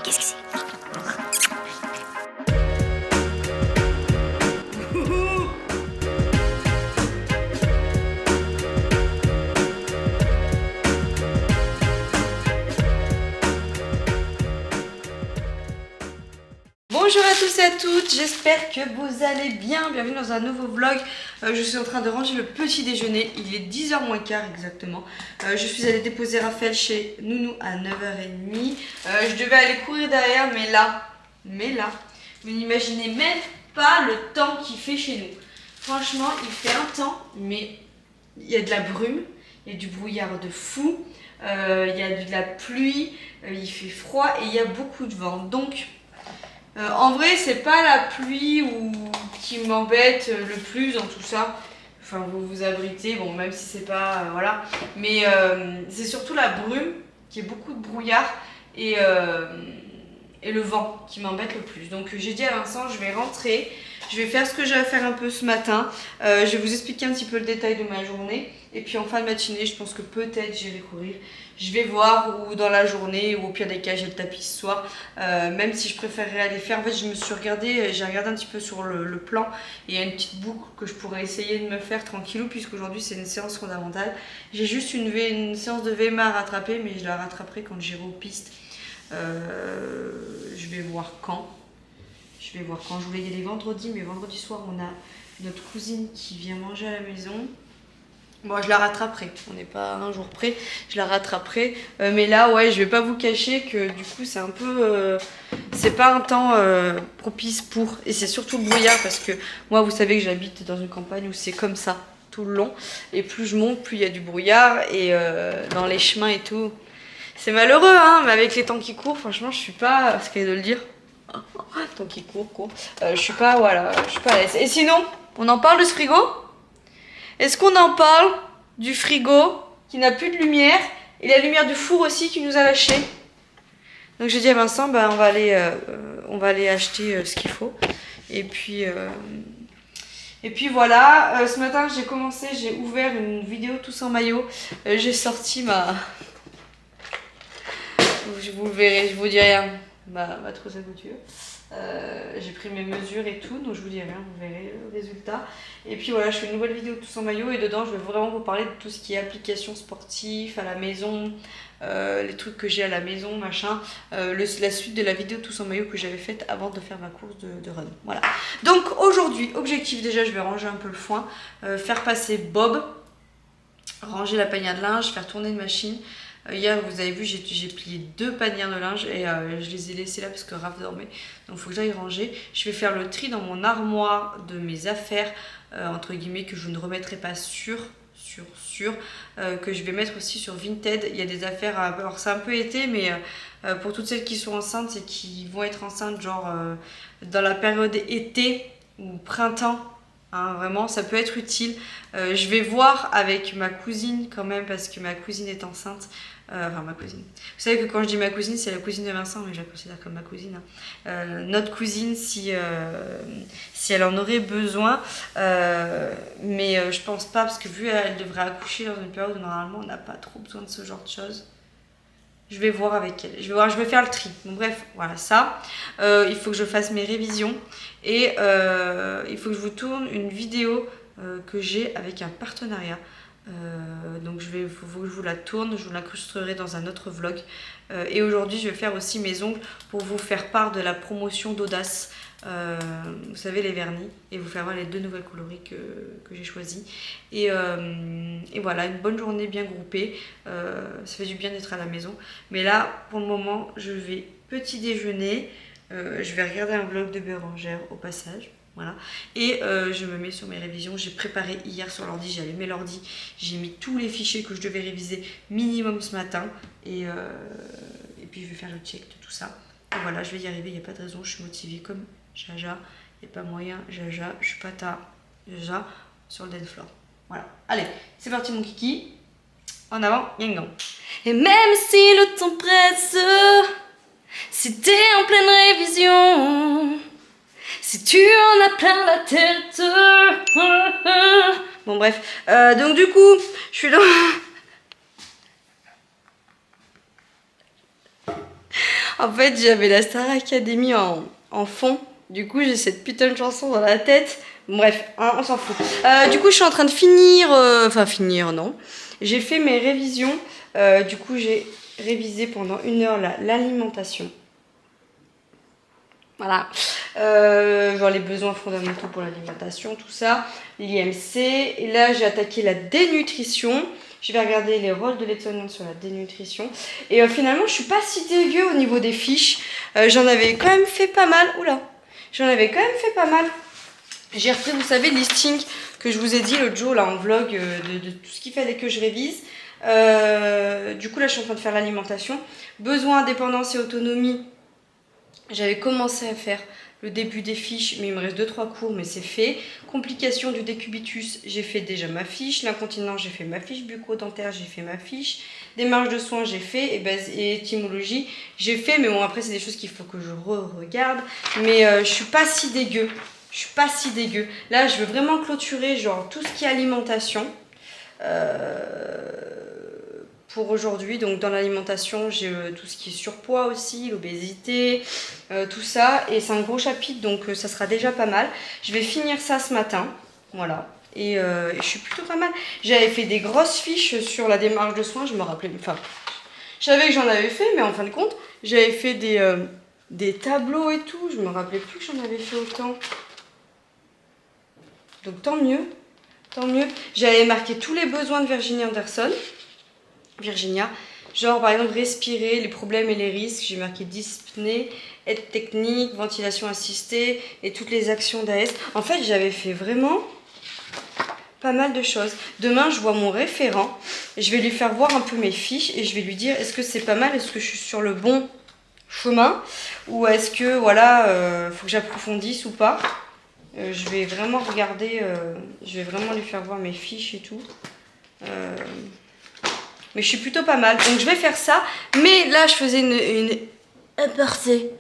Qu'est-ce que c'est? Bonjour à tous et à toutes, j'espère que vous allez bien, bienvenue dans un nouveau vlog. Je suis en train de ranger le petit déjeuner, il est 10h moins quart exactement. Je suis allée déposer Raphaël chez Nounou à 9h30. Je devais aller courir derrière, mais là, vous n'imaginez même pas le temps qu'il fait chez nous. Franchement, il fait un temps, mais il y a de la brume, il y a du brouillard de fou, il y a de la pluie, il fait froid et il y a beaucoup de vent. Donc, en vrai, c'est pas la pluie qui m'embête le plus dans tout ça. Enfin, vous vous abritez, bon, même si c'est pas. Voilà. Mais c'est surtout la brume, qui est beaucoup de brouillard, et le vent qui m'embête le plus. Donc, j'ai dit à Vincent, je vais rentrer, je vais faire ce que j'ai à faire un peu ce matin. Je vais vous expliquer un petit peu le détail de ma journée. Et puis en fin de matinée, je pense que peut-être j'irai courir. Je vais voir, ou dans la journée, ou au pire des cas, j'ai le tapis ce soir. Même si je préférerais aller faire. En fait, j'ai regardé un petit peu sur le plan. Et il y a une petite boucle que je pourrais essayer de me faire tranquillou, puisqu'aujourd'hui c'est une séance fondamentale. J'ai juste une séance de VMA à rattraper, mais je la rattraperai quand j'irai aux pistes. Je vais voir quand. Je voulais y aller vendredi, mais vendredi soir, on a notre cousine qui vient manger à la maison. Bon, je la rattraperai, on n'est pas à un jour près, je la rattraperai. Mais là, ouais, je vais pas vous cacher que du coup, c'est un peu. C'est pas un temps propice pour. Et c'est surtout le brouillard parce que moi, vous savez que j'habite dans une campagne où c'est comme ça tout le long. Et plus je monte, plus il y a du brouillard. Et dans les chemins et tout. C'est malheureux, hein, mais avec les temps qui courent, franchement, je suis pas. Ce qu'il y a de le dire. Temps qui court. Je suis pas, voilà, je suis pas à l'aise. Et sinon, on en parle de ce frigo ? Est-ce qu'on en parle du frigo qui n'a plus de lumière et la lumière du four aussi qui nous a lâché? Donc j'ai dit à Vincent, bah, on va aller acheter ce qu'il faut. Et puis voilà, ce matin j'ai ouvert une vidéo tous en maillot. J'ai sorti vous le verrez, je vous dis rien, ma trousse à couture. J'ai pris mes mesures et tout, donc je vous dis rien, vous verrez le résultat. Et puis voilà, je fais une nouvelle vidéo tous en maillot et dedans je vais vraiment vous parler de tout ce qui est applications sportives à la maison, les trucs que j'ai à la maison, machin, la suite de la vidéo tous en maillot que j'avais faite avant de faire ma course de run. Voilà. Donc aujourd'hui, objectif déjà, je vais ranger un peu le foin, faire passer Bob, ranger la panière de linge, faire tourner une machine. Hier, vous avez vu, j'ai plié 2 panières de linge et je les ai laissées là parce que Raph dormait. Donc il faut que j'aille ranger. Je vais faire le tri dans mon armoire de mes affaires, entre guillemets, que je ne remettrai pas que je vais mettre aussi sur Vinted. Il y a des affaires, alors c'est un peu été, mais pour toutes celles qui sont enceintes et qui vont être enceintes, genre dans la période été ou printemps. Hein, vraiment, ça peut être utile. Je vais voir avec ma cousine quand même, parce que ma cousine est enceinte. Enfin, ma cousine. Vous savez que quand je dis ma cousine, c'est la cousine de Vincent, mais je la considère comme ma cousine. Hein. Notre cousine, si elle en aurait besoin. Mais je pense pas, parce que vu elle devrait accoucher dans une période où normalement on n'a pas trop besoin de ce genre de choses. Je vais voir avec elle. Je vais faire le tri. Bon, bref, voilà ça. Il faut que je fasse mes révisions. Et il faut que je vous tourne une vidéo que j'ai avec un partenariat. Donc faut que je vous la tourne, je vous l'incrusterai dans un autre vlog. Et aujourd'hui, je vais faire aussi mes ongles pour vous faire part de la promotion d'Audace. Vous savez, les vernis, et vous faire voir les 2 nouvelles coloris que j'ai choisies. Et voilà, une bonne journée bien groupée. Ça fait du bien d'être à la maison. Mais là, pour le moment, je vais petit déjeuner. Je vais regarder un vlog de Bérangère au passage. Voilà. Et je me mets sur mes révisions. J'ai préparé hier sur l'ordi, j'ai allumé l'ordi, j'ai mis tous les fichiers que je devais réviser minimum ce matin. Et puis je vais faire le check de tout ça. Et voilà, je vais y arriver, il n'y a pas de raison, je suis motivée comme Jaja. Il n'y a pas moyen, Jaja, je suis pas ta Jaja sur le dance floor. Voilà. Allez, c'est parti mon kiki. En avant, yang gang. Et même si le temps presse, si t'es en pleine révision, si tu en as plein la tête. Bon bref, donc du coup, je suis dans... En fait, j'avais la Star Academy en fond. Du coup, j'ai cette putain de chanson dans la tête. Bref, hein, on s'en fout. Du coup, je suis en train de finir... Enfin, finir, non. J'ai fait mes révisions. Du coup, j'ai révisé pendant 1 heure l'alimentation. Voilà. Genre les besoins fondamentaux pour l'alimentation, tout ça. L'IMC. Et là, j'ai attaqué la dénutrition. Je vais regarder les rôles de l'étonnante sur la dénutrition. Et finalement, je suis pas si dégueu au niveau des fiches. J'en avais quand même fait pas mal. Oula. J'en avais quand même fait pas mal. J'ai repris, vous savez, le listing que je vous ai dit l'autre jour là en vlog de tout ce qu'il fallait que je révise. Du coup, là, je suis en train de faire l'alimentation. Besoin, indépendance et autonomie. J'avais commencé à faire le début des fiches, mais il me reste 2-3 cours, mais c'est fait. Complications du décubitus, j'ai fait déjà ma fiche. L'incontinence, j'ai fait ma fiche. Bucco-dentaire, j'ai fait ma fiche. Démarche de soins, j'ai fait. Et étymologie, j'ai fait. Mais bon, après, c'est des choses qu'il faut que je re-regarde. Mais je suis pas si dégueu. Je suis pas si dégueu. Là, je veux vraiment clôturer genre tout ce qui est alimentation. Pour aujourd'hui, donc dans l'alimentation, j'ai tout ce qui est surpoids aussi, l'obésité, tout ça. Et c'est un gros chapitre, donc ça sera déjà pas mal. Je vais finir ça ce matin, voilà. Et je suis plutôt pas mal. J'avais fait des grosses fiches sur la démarche de soins, je me rappelais, enfin, je savais que j'en avais fait, mais en fin de compte, j'avais fait des tableaux et tout. Je me rappelais plus que j'en avais fait autant. Donc tant mieux, tant mieux. J'avais marqué tous les besoins de Virginie Anderson. Virginia, genre par exemple respirer, les problèmes et les risques, j'ai marqué dyspnée, aide technique, ventilation assistée et toutes les actions d'AS. En fait, j'avais fait vraiment pas mal de choses. Demain, je vois mon référent, je vais lui faire voir un peu mes fiches et je vais lui dire est-ce que c'est pas mal, est-ce que je suis sur le bon chemin ou est-ce que voilà, faut que j'approfondisse ou pas. Je vais vraiment regarder, je vais vraiment lui faire voir mes fiches et tout. Mais je suis plutôt pas mal. Donc je vais faire ça. Mais là, je faisais une aparté.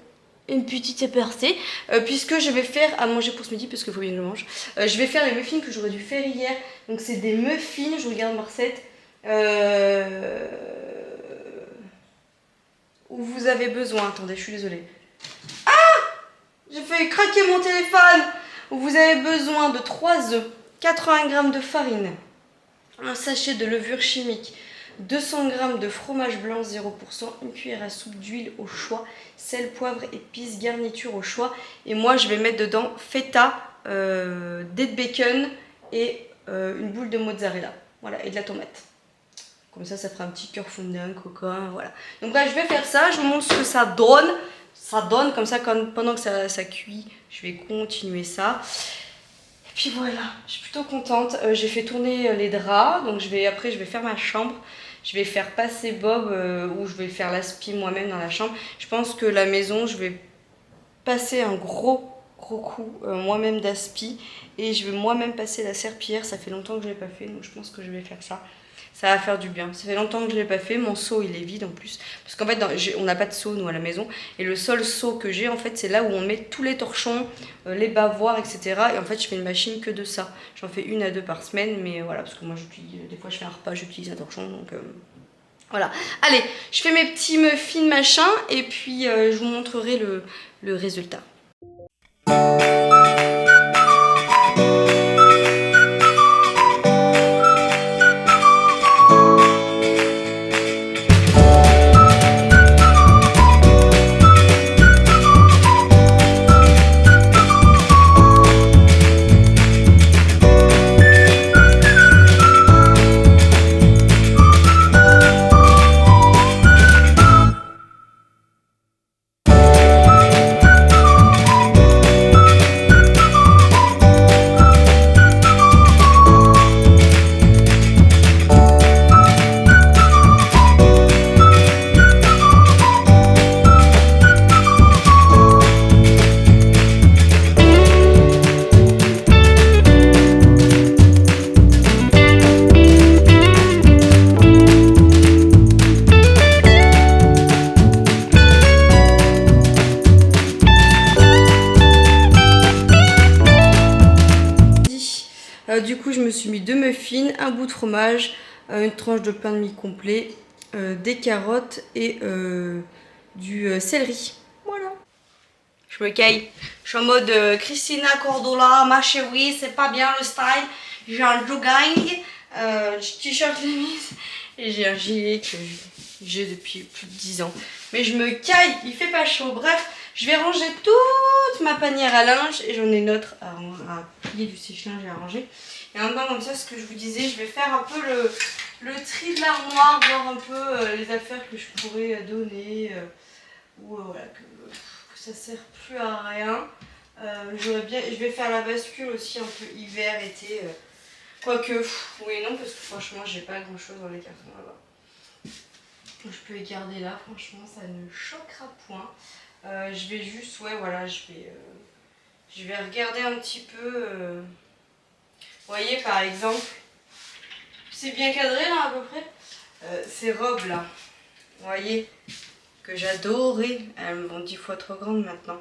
Une petite aparté. Puisque je vais faire à manger pour ce midi. Parce qu'il faut bien que je mange. Je vais faire les muffins que j'aurais dû faire hier. Donc c'est des muffins. Je regarde ma recette. Où vous avez besoin. Attendez, je suis désolée. Ah! J'ai fait craquer mon téléphone. Où vous avez besoin de 3 œufs. 80 g de farine. Un sachet de levure chimique. 200 g de fromage blanc 0%, une cuillère à soupe d'huile au choix, sel, poivre, épices, garniture au choix. Et moi, je vais mettre dedans feta, dés de bacon et une boule de mozzarella. Voilà, et de la tomate. Comme ça fera un petit cœur fondant, coca, voilà. Donc là, je vais faire ça, je vous montre ce que ça donne. Ça donne, comme ça, pendant que ça cuit, je vais continuer ça. Et puis voilà, je suis plutôt contente. J'ai fait tourner les draps, donc après, je vais faire ma chambre. Je vais faire passer Bob ou je vais faire l'aspi moi-même dans la chambre. Je pense que la maison, je vais passer un gros coup moi-même d'aspi. Et je vais moi-même passer la serpillière. Ça fait longtemps que je ne l'ai pas fait, donc je pense que je vais faire ça. Ça va faire du bien. Ça fait longtemps que je ne l'ai pas fait. Mon seau, il est vide en plus. Parce qu'en fait, on n'a pas de seau, nous, à la maison. Et le seul seau que j'ai, en fait, c'est là où on met tous les torchons, les bavoirs, etc. Et en fait, je fais une machine que de ça. J'en fais 1 à 2 par semaine. Mais voilà, parce que moi, des fois, je fais un repas, j'utilise un torchon. Donc, voilà. Allez, je fais mes petits muffins, machin. Et puis, je vous montrerai le résultat. Du coup, je me suis mis 2 muffins, un bout de fromage, une tranche de pain de mie complet, des carottes et du céleri. Voilà. Je me caille. Je suis en mode Christina Cordula, ma chérie, c'est pas bien le style. J'ai un jogging, t-shirt Levi's et j'ai un gilet que j'ai depuis plus de 10 ans. Mais je me caille, il fait pas chaud. Bref, je vais ranger toute ma panière à linge et j'en ai une autre à plier du sèche-linge et à ranger. Et en même temps, comme ça, ce que je vous disais, je vais faire un peu le tri de l'armoire, voir un peu les affaires que je pourrais donner ou voilà, que ça sert plus à rien. Je vais faire la bascule aussi un peu hiver, été. Quoique, oui et non, parce que franchement, j'ai pas grand chose dans les cartons là-bas. Je peux les garder là, franchement, ça ne choquera point. Je vais juste, ouais, voilà, je vais regarder un petit peu. Vous voyez, par exemple, c'est bien cadré là à peu près. Ces robes là, vous voyez, que j'adorais, elles me vont 10 fois trop grandes maintenant.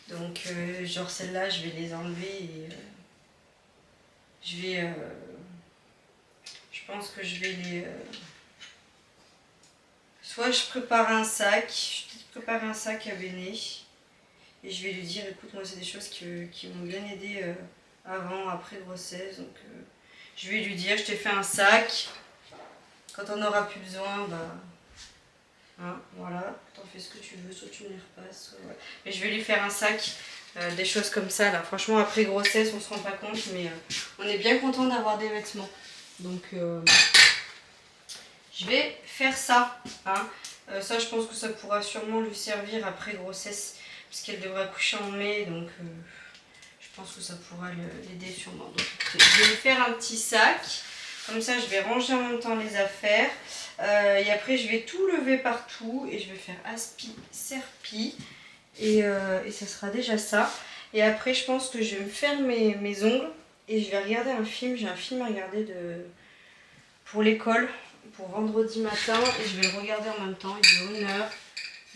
Donc, genre celles-là, je vais les enlever et je pense que je vais les. Soit je prépare un sac, je vais peut-être préparer un sac à Béné et je vais lui dire écoute, moi c'est des choses qui m'ont bien aidé avant, après grossesse, donc je vais lui dire je t'ai fait un sac, quand on n'aura plus besoin, bah hein, voilà, t'en fais ce que tu veux, soit tu me les repasses, soit, ouais. Mais je vais lui faire un sac, des choses comme ça là, franchement après grossesse on se rend pas compte mais on est bien content d'avoir des vêtements, donc je vais faire ça, hein. Ça je pense que ça pourra sûrement lui servir après grossesse, puisqu'elle devrait accoucher en mai, donc je pense que ça pourra l'aider sûrement. Donc écoutez, je vais lui faire un petit sac, comme ça je vais ranger en même temps les affaires, et après je vais tout lever partout, et je vais faire aspi, serpi, et ça sera déjà ça. Et après je pense que je vais me faire mes ongles, et je vais regarder un film, j'ai un film à regarder pour l'école, pour vendredi matin, et je vais le regarder en même temps, il dure 1 heure,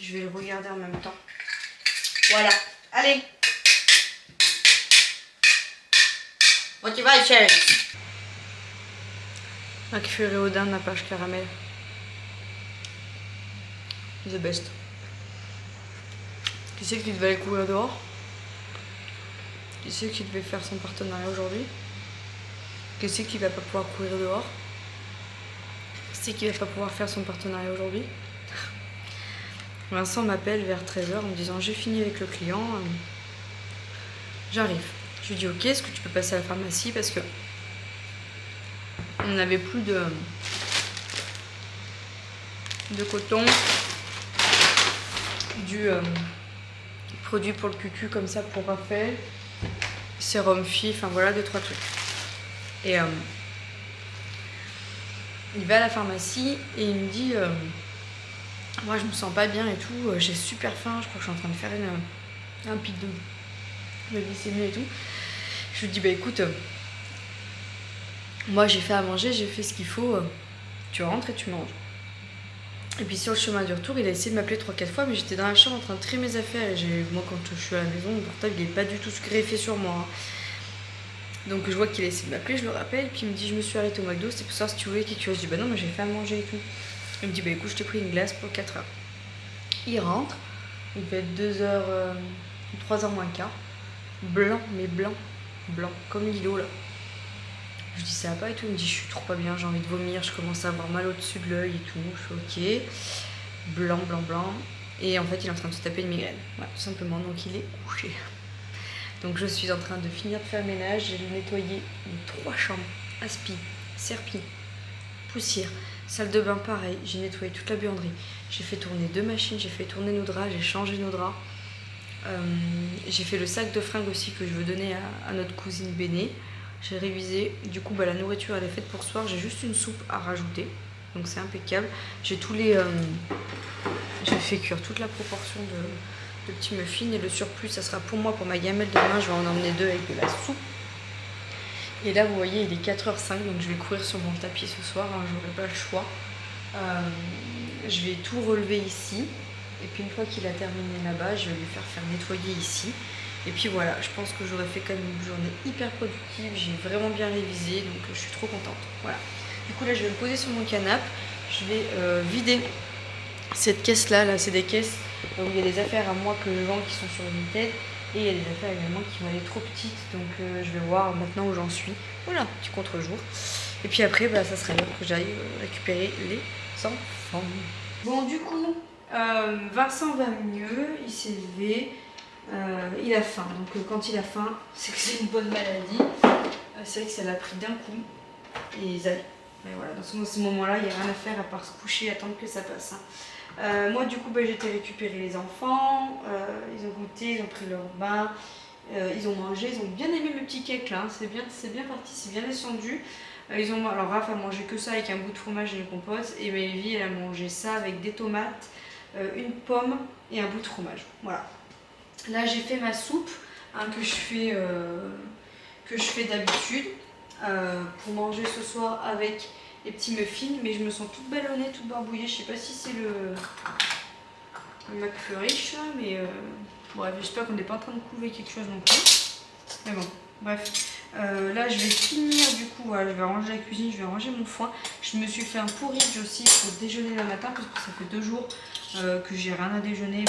je vais le regarder en même temps. Voilà, allez. Motivate challenge. McFlurry au daim, nappage caramel. The best. Qui c'est qui devait aller courir dehors? Qui c'est qui devait faire son partenariat aujourd'hui? Qui c'est qui va pas pouvoir courir dehors? Qui c'est qui va pas pouvoir faire son partenariat aujourd'hui? Vincent m'appelle vers 13 h en me disant j'ai fini avec le client, j'arrive. Je lui dis ok, est-ce que tu peux passer à la pharmacie parce que on n'avait plus de coton, du produit pour le cucu comme ça pour Raphaël, sérum fi, enfin voilà 2-3 trucs. Et il va à la pharmacie et il me dit moi je me sens pas bien et tout, j'ai super faim, je crois que je suis en train de faire un pic de glycémie et tout. Je lui dis bah écoute, moi j'ai fait à manger, j'ai fait ce qu'il faut, tu rentres et tu manges. Et puis sur le chemin du retour, il a essayé de m'appeler 3-4 fois, mais j'étais dans la chambre en train de trier mes affaires. Et moi quand je suis à la maison, mon portable il est pas du tout greffé sur moi, hein. Donc je vois qu'il a essayé de m'appeler, je le rappelle, puis il me dit je me suis arrêtée au McDo, c'est pour savoir si tu voulais quelque chose. Je dis bah non, mais j'ai fait à manger et tout. Il me dit bah écoute, je t'ai pris une glace pour 4 heures. Il rentre, il fait 2h, 3h moins le quart. Blanc, mais blanc, comme Lilo là. Je dis ça va pas et tout, il me dit je suis trop pas bien, j'ai envie de vomir, je commence à avoir mal au-dessus de l'œil et tout. Je fais ok, blanc. Et en fait il est en train de se taper une migraine, voilà, tout simplement, donc il est couché. Donc je suis en train de finir de faire le ménage, j'ai nettoyé les 3 chambres, aspi, serpi, poussière, salle de bain pareil, j'ai nettoyé toute la buanderie, j'ai fait tourner 2 machines, j'ai fait tourner nos draps, j'ai changé nos draps, j'ai fait le sac de fringues aussi que je veux donner à notre cousine Béné, j'ai révisé, du coup bah, la nourriture elle est faite pour ce soir, j'ai juste une soupe à rajouter, donc c'est impeccable, j'ai fait cuire toute la proportion de petits muffins et le surplus ça sera pour moi, pour ma gamelle demain, je vais en emmener 2 avec de la soupe. Et là vous voyez il est 4h05 donc je vais courir sur mon tapis ce soir, hein, j'aurai pas le choix. Je vais tout relever ici et puis une fois qu'il a terminé là-bas je vais lui faire nettoyer ici. Et puis voilà, je pense que j'aurais fait quand même une journée hyper productive, j'ai vraiment bien révisé donc je suis trop contente. Voilà. Du coup là je vais me poser sur mon canapé, je vais vider cette caisse là, c'est des caisses où il y a des affaires à moi que je vends qui sont sur Vinted. Et il y a des affaires également qui vont aller trop petites. Donc je vais voir maintenant où j'en suis. Voilà, petit contre-jour. Et puis après, ça serait l'heure que j'aille récupérer les enfants. Bon, du coup, Vincent va mieux. Il s'est levé. Il a faim. Donc quand il a faim, c'est que c'est une bonne maladie. C'est vrai que ça l'a pris d'un coup. Et voilà, dans ce moment-là, il n'y a rien à faire à part se coucher et attendre que ça passe. Moi, du coup, j'ai été récupérer les enfants. Ils ont goûté, ils ont pris leur bain. Ils ont mangé, ils ont bien aimé le petit cake là. C'est bien parti, c'est bien descendu. Alors, Raph a mangé que ça avec un bout de fromage et une compote. Et Maëvie, elle a mangé ça avec des tomates, une pomme et un bout de fromage. Voilà. Là, j'ai fait ma soupe que je fais d'habitude pour manger ce soir avec les petits muffins, mais je me sens toute ballonnée, toute barbouillée. Je sais pas si c'est le McFlurry là, mais bref, j'espère qu'on n'est pas en train de couver quelque chose non plus. Mais bon, bref. Là, je vais finir du coup, voilà, je vais ranger la cuisine, je vais ranger mon foin. Je me suis fait un porridge aussi pour déjeuner le matin parce que ça fait 2 jours que j'ai rien à déjeuner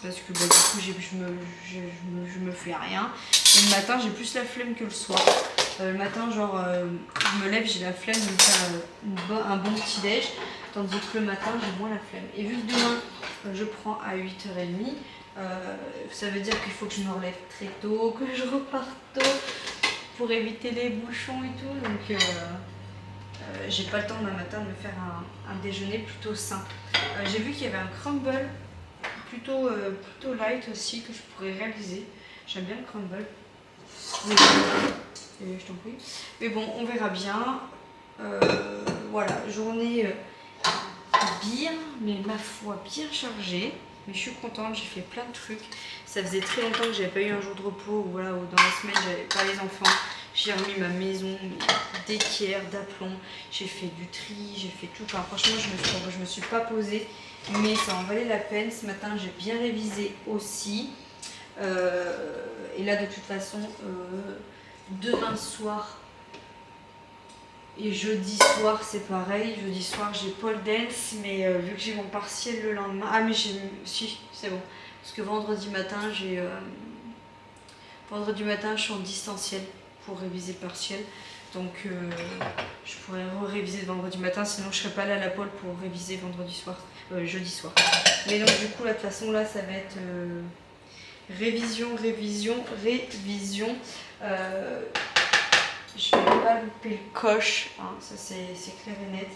parce que du coup je me fais rien. Et le matin, j'ai plus la flemme que le soir. Le matin, je me lève, j'ai la flemme de me faire un bon petit déj, tandis que le matin, j'ai moins la flemme. Et vu que demain, je prends à 8h30, ça veut dire qu'il faut que je me relève très tôt, que je reparte tôt pour éviter les bouchons et tout. Donc, j'ai pas le temps demain matin de me faire un déjeuner plutôt sain. J'ai vu qu'il y avait un crumble plutôt light aussi que je pourrais réaliser. J'aime bien le crumble. Je t'en prie. Mais bon, on verra bien. Voilà, journée bien, mais ma foi bien chargée. Mais je suis contente, j'ai fait plein de trucs. Ça faisait très longtemps que j'avais pas eu un jour de repos où, voilà, où dans la semaine j'avais pas les enfants. J'ai remis ma maison d'équerre, d'aplomb. J'ai fait du tri, j'ai fait tout. Enfin, franchement, je me suis pas posée, mais ça en valait la peine. Ce matin, j'ai bien révisé aussi. Et là, de toute façon, demain soir et jeudi soir, c'est pareil. Jeudi soir, j'ai pole dance, mais vu que j'ai mon partiel le lendemain. Ah, mais si, c'est bon. Parce que vendredi matin, je suis en distanciel pour réviser le partiel. Donc, je pourrais réviser le vendredi matin, sinon je serais pas là à la pole pour réviser jeudi soir. Mais donc, du coup, là, de toute façon, là, ça va être révision. Je ne vais pas louper le coche, hein, ça c'est clair et net.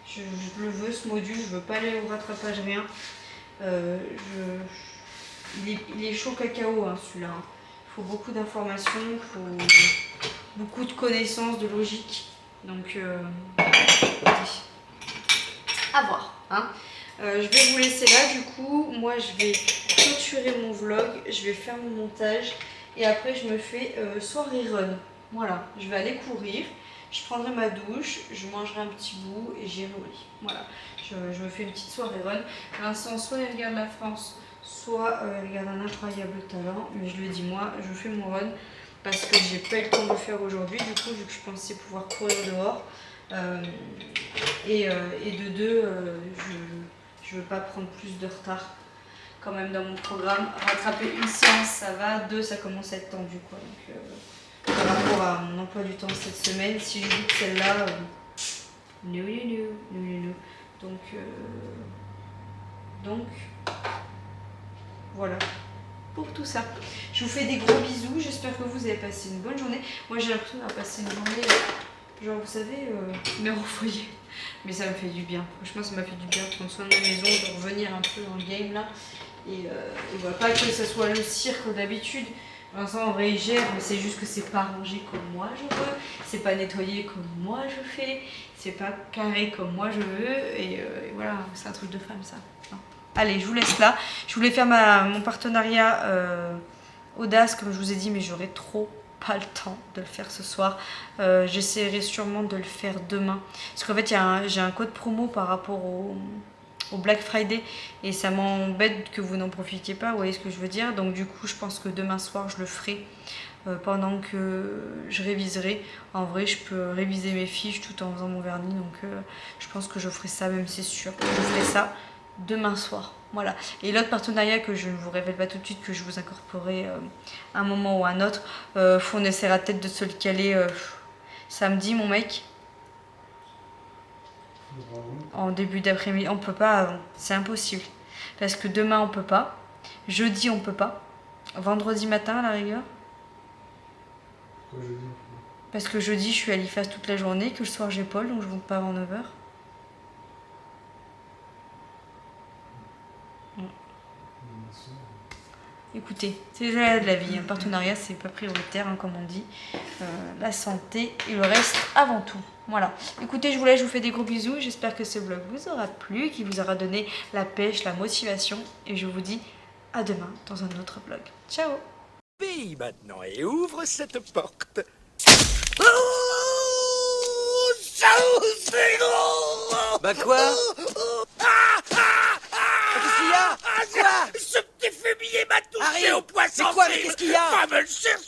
Je le veux ce module, je veux pas aller au rattrapage, rien. Il est chaud cacao, hein, celui-là. Hein. Il faut beaucoup d'informations, il faut beaucoup de connaissances, de logique. Donc, à voir. Hein. Je vais vous laisser là, du coup. Moi, je vais clôturer mon vlog, je vais faire mon montage et après, je me fais soirée run. Voilà, je vais aller courir, je prendrai ma douche, je mangerai un petit bout et j'irai au lit. Voilà, je me fais une petite soirée run. Vincent, soit il regarde la France, soit il regarde Un Incroyable Talent. Mais je lui ai dit, moi, je fais mon run parce que j'ai pas eu le temps de le faire aujourd'hui. Du coup, vu que je pensais pouvoir courir dehors. Et de deux, je veux pas prendre plus de retard quand même dans mon programme. Rattraper une séance, ça va. 2, ça commence à être tendu, quoi. Donc, par rapport à mon emploi du temps cette semaine, si je dis que celle-là, no. Donc, voilà pour tout ça. Je vous fais des gros bisous. J'espère que vous avez passé une bonne journée. Moi, j'ai l'impression d'avoir passé une journée, genre, vous savez, mère au foyer. Mais ça me fait du bien. Franchement, ça m'a fait du bien de prendre soin de ma maison, de revenir un peu dans le game là. Et voilà, pas que ça soit le cirque d'habitude. Vincent, en vrai, il gère, mais c'est juste que c'est pas rangé comme moi je veux, c'est pas nettoyé comme moi je fais, c'est pas carré comme moi je veux, et voilà, c'est un truc de femme ça. Non. Allez, je vous laisse là. Je voulais faire mon partenariat Audace, comme je vous ai dit, mais j'aurai trop pas le temps de le faire ce soir. J'essaierai sûrement de le faire demain. Parce qu'en fait, j'ai un code promo par rapport au Black Friday et ça m'embête que vous n'en profitiez pas, vous voyez ce que je veux dire. Donc du coup je pense que demain soir je le ferai pendant que je réviserai. En vrai je peux réviser mes fiches tout en faisant mon vernis, donc je pense que je ferai ça, même c'est sûr, je ferai ça demain soir. Voilà. Et l'autre partenariat que je ne vous révèle pas tout de suite, que je vous incorporerai à un moment ou à un autre, on essaiera peut-être de se le caler samedi, mon mec. En début d'après-midi. On peut pas avant. C'est impossible. Parce que demain, on peut pas. Jeudi, on peut pas. Vendredi matin, à la rigueur. Pourquoi jeudi? Parce que jeudi, je suis à l'IFAS toute la journée, que le soir, j'ai Paul, donc je monte pas avant 9h. Écoutez, c'est les aléas de la vie. Un partenariat, c'est pas prioritaire, hein, comme on dit. La santé et le reste avant tout. Voilà. Écoutez, je vous laisse, je vous fais des gros bisous. J'espère que ce vlog vous aura plu, qu'il vous aura donné la pêche, la motivation. Et je vous dis à demain dans un autre vlog. Ciao! Paye maintenant et ouvre cette porte. Bah quoi? Qu'est-ce qu'il y a? Quoi? Ce petit fumier m'a touché Harry, au poisson. mais quoi? Mais qu'est-ce qu'il y a? Va me le chercher.